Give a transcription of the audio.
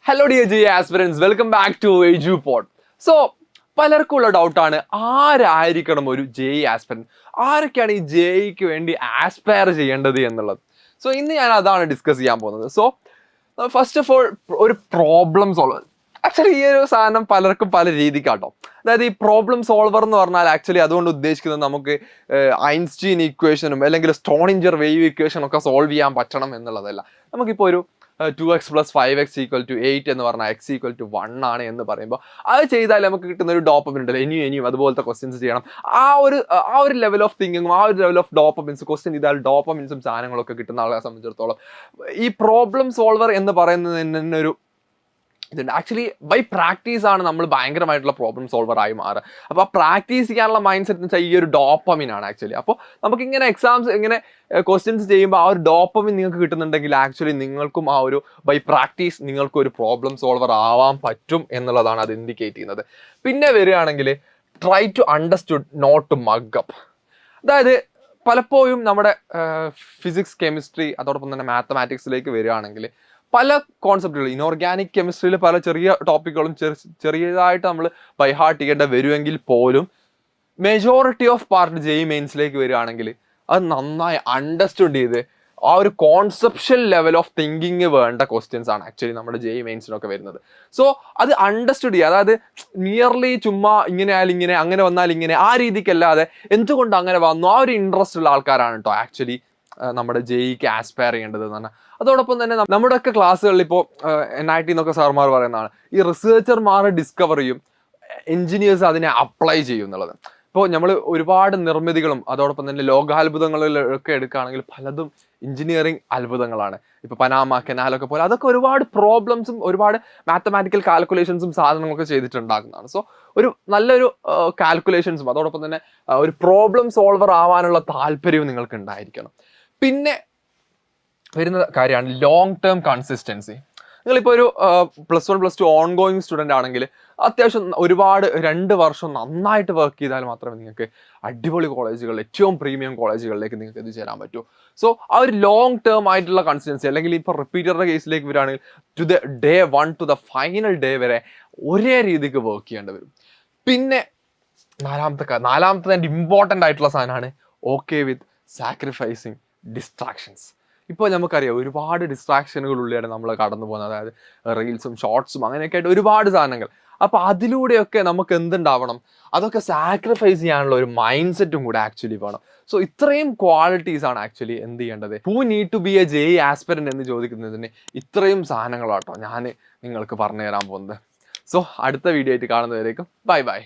Hello dear G aspirants, welcome back to Edupod. So പലർക്കുള്ള ഡൗട്ടാണ്, ആരായിരിക്കണം ഒരു ജെഇ ആസ്പിരൻറ്റ്, ആരൊക്കെയാണ് ഈ ജെഇക്ക് വേണ്ടി ആസ്പയർ ചെയ്യേണ്ടത് എന്നുള്ളത്. സോ ഇന്ന് ഞാൻ അതാണ് ഡിസ്കസ് ചെയ്യാൻ പോകുന്നത്. സോ ഫസ്റ്റ് ഓഫ് ഓൾ, ഒരു പ്രോബ്ലം സോൾവർ. ആക്ച്വലി ഈ ഒരു സാധനം പലർക്കും പല രീതിക്കാട്ടോ. അതായത് ഈ പ്രോബ്ലം സോൾവർ എന്ന് പറഞ്ഞാൽ ആക്ച്വലി അതുകൊണ്ട് ഉദ്ദേശിക്കുന്നത് നമുക്ക് ഐൻസ്റ്റീൻ ഇക്വേഷനും അല്ലെങ്കിൽ സ്റ്റോണിഞ്ചർ വേവ് ഇക്വേഷനും ഒക്കെ സോൾവ് ചെയ്യാൻ പറ്റണം എന്നുള്ളതല്ല. നമുക്കിപ്പോൾ ഒരു 2x + 5x = 8 എന്ന് പറഞ്ഞാൽ x = 1 ആണ് എന്ന് പറയുമ്പോൾ അത് ചെയ്താൽ നമുക്ക് കിട്ടുന്ന ഒരു ഡോപ്പമിൻ ഉണ്ടല്ലോ, ഇനിയും അതുപോലത്തെ ക്വസ്റ്റ്യൻസ് ചെയ്യണം. ആ ഒരു ലെവൽ ഓഫ് തിങ്കിങ്ങും ആ ഒരു ലെവൽ ഓഫ് ഡോപ്പമിൻസ്, ക്വസ്റ്റ്യൻ ചെയ്താൽ ഡോപ്പമിൻസും സാധനങ്ങളൊക്കെ കിട്ടുന്ന ആളെ സംബന്ധിച്ചിടത്തോളം ഈ പ്രോബ്ലം സോൾവർ എന്ന് പറയുന്നത് തന്നെ ഒരു ഇതുണ്ട്. ആക്ച്വലി ബൈ പ്രാക്ടീസ് ആണ് നമ്മൾ ഭയങ്കരമായിട്ടുള്ള പ്രോബ്ലം സോൾവർ ആയി മാറുക. അപ്പോൾ ആ പ്രാക്ടീസ് ചെയ്യാനുള്ള മൈൻഡ് സെറ്റ് എന്ന് വെച്ചാൽ ഈ ഒരു ഡോപ്പമിൻ ആണ് ആക്ച്വലി. അപ്പോൾ നമുക്കിങ്ങനെ എക്സാംസ് ഇങ്ങനെ ക്വസ്റ്റ്യൻസ് ചെയ്യുമ്പോൾ ആ ഒരു ഡോപ്പമിൻ നിങ്ങൾക്ക് കിട്ടുന്നുണ്ടെങ്കിൽ ആക്ച്വലി നിങ്ങൾക്കും ആ ഒരു ബൈ പ്രാക്ടീസ് നിങ്ങൾക്കും ഒരു പ്രോബ്ലം സോൾവർ ആവാൻ പറ്റും എന്നുള്ളതാണ് അത് ഇൻഡിക്കേറ്റ് ചെയ്യുന്നത്. പിന്നെ വരികയാണെങ്കിൽ try to understand, not to mug up. അതായത് പലപ്പോഴും നമ്മുടെ ഫിസിക്സ്, കെമിസ്ട്രി, അതോടൊപ്പം തന്നെ മാത്തമാറ്റിക്സിലേക്ക് വരികയാണെങ്കിൽ പല കോൺസെപ്റ്റുകൾ, ഇനോർഗാനിക് കെമിസ്ട്രിയിൽ പല ചെറിയ ടോപ്പിക്കുകളും ചെറിയതായിട്ട് നമ്മൾ ബൈ ഹാർട്ട് ചെയ്യേണ്ട വരുമെങ്കിൽ പോലും മെജോറിറ്റി ഓഫ് പാർട്ട് ജെഇ മെയിൻസിലേക്ക് വരികയാണെങ്കിൽ അത് നന്നായി അണ്ടർസ്റ്റുഡ് ചെയ്ത് ആ ഒരു കോൺസെപ്ഷ്യൽ ലെവൽ ഓഫ് തിങ്കിങ് വേണ്ട ക്വസ്റ്റ്യൻസ് ആണ് ആക്ച്വലി നമ്മുടെ ജെഇ മെയിൻസിനൊക്കെ വരുന്നത്. സോ അത് അണ്ടർസ്റ്റുഡ് ചെയ്യുക, അതായത് നിയർലി ചുമ്മാ ഇങ്ങനെ ആയാലും ഇങ്ങനെ, അങ്ങനെ വന്നാൽ ഇങ്ങനെ, ആ രീതിക്കല്ലാതെ എന്തുകൊണ്ട് അങ്ങനെ വന്നു, ആ ഒരു ഇൻട്രസ്റ്റ് ഉള്ള ആൾക്കാരാണ് കേട്ടോ ആക്ച്വലി നമ്മുടെ ജെഇക്ക് ആസ്പയർ ചെയ്യേണ്ടത് എന്ന് പറഞ്ഞാൽ. അതോടൊപ്പം തന്നെ നമ്മുടെയൊക്കെ ക്ലാസ്സുകളിൽ ഇപ്പോൾ NIT എന്നൊക്കെ സാർമാർ പറയുന്നതാണ് ഈ റിസർച്ചർമാർ ഡിസ്കവർ ചെയ്യും, എഞ്ചിനീയേഴ്സ് അതിനെ അപ്ലൈ ചെയ്യും എന്നുള്ളത്. ഇപ്പോൾ നമ്മൾ ഒരുപാട് നിർമ്മിതികളും അതോടൊപ്പം തന്നെ ലോകാത്ഭുതങ്ങളിലൊക്കെ എടുക്കുകയാണെങ്കിൽ പലതും എഞ്ചിനീയറിംഗ് അത്ഭുതങ്ങളാണ്. ഇപ്പോൾ പനാമ കനാലൊക്കെ പോലെ അതൊക്കെ ഒരുപാട് പ്രോബ്ലംസും ഒരുപാട് മാത്തമാറ്റിക്കൽ കാൽക്കുലേഷൻസും സാധനങ്ങളൊക്കെ ചെയ്തിട്ടുണ്ടാക്കുന്നതാണ്. സോ ഒരു നല്ലൊരു കാൽക്കുലേഷൻസും അതോടൊപ്പം തന്നെ ഒരു പ്രോബ്ലം സോൾവർ ആവാനുള്ള താല്പര്യവും നിങ്ങൾക്ക് ഉണ്ടായിരിക്കണം. പിന്നെ വരുന്ന കാര്യമാണ് ലോങ് ടേം കൺസിസ്റ്റൻസി. നിങ്ങളിപ്പോൾ ഒരു +1 +2 ഓൺ ഗോയിങ് സ്റ്റുഡൻ്റ് ആണെങ്കിൽ അത്യാവശ്യം ഒരുപാട് 2 വർഷം നന്നായിട്ട് വർക്ക് ചെയ്താൽ മാത്രമേ നിങ്ങൾക്ക് അടിപൊളി കോളേജുകൾ, ഏറ്റവും പ്രീമിയം കോളേജുകളിലേക്ക് നിങ്ങൾക്ക് എത്തിച്ചേരാൻ പറ്റൂ. സോ ആ ഒരു ലോങ് ടേം ആയിട്ടുള്ള കൺസിസ്റ്റൻസി, അല്ലെങ്കിൽ ഇപ്പോൾ റിപ്പീറ്ററുടെ കേസിലേക്ക് വരികയാണെങ്കിൽ to the day 1 to the final day വരെ ഒരേ രീതിക്ക് വർക്ക് ചെയ്യേണ്ടി വരും. പിന്നെ നാലാമത്തെ ആൻഡ് ഇമ്പോർട്ടൻ്റ് ആയിട്ടുള്ള സാധനമാണ് ഓക്കെ വിത്ത് സാക്രിഫൈസിങ് ഡിസ്ട്രാക്ഷൻസ്. ഇപ്പോൾ നമുക്കറിയാം ഒരുപാട് ഡിസ്ട്രാക്ഷനുകളുള്ളിലാണ് നമ്മൾ കടന്നു പോകുന്നത്. അതായത് റീൽസും ഷോർട്സും അങ്ങനെയൊക്കെ ആയിട്ട് ഒരുപാട് സാധനങ്ങൾ. അപ്പോൾ അതിലൂടെയൊക്കെ നമുക്ക് എന്തുണ്ടാവണം, അതൊക്കെ സാക്രിഫൈസ് ചെയ്യാനുള്ള ഒരു മൈൻഡ് സെറ്റും കൂടെ ആക്ച്വലി വേണം. സോ ഇത്രയും ക്വാളിറ്റീസ് ആണ് ആക്ച്വലി എന്ത് ചെയ്യേണ്ടത്. Who need to be a JE aspirant എന്ന് ചോദിക്കുന്നതിന് ഇത്രയും സാധനങ്ങളാട്ടോ ഞാൻ നിങ്ങൾക്ക് പറഞ്ഞു തരാൻ പോകുന്നത്. സോ അടുത്ത വീഡിയോ ആയിട്ട് കാണുന്നവരേക്കും ബൈ ബൈ.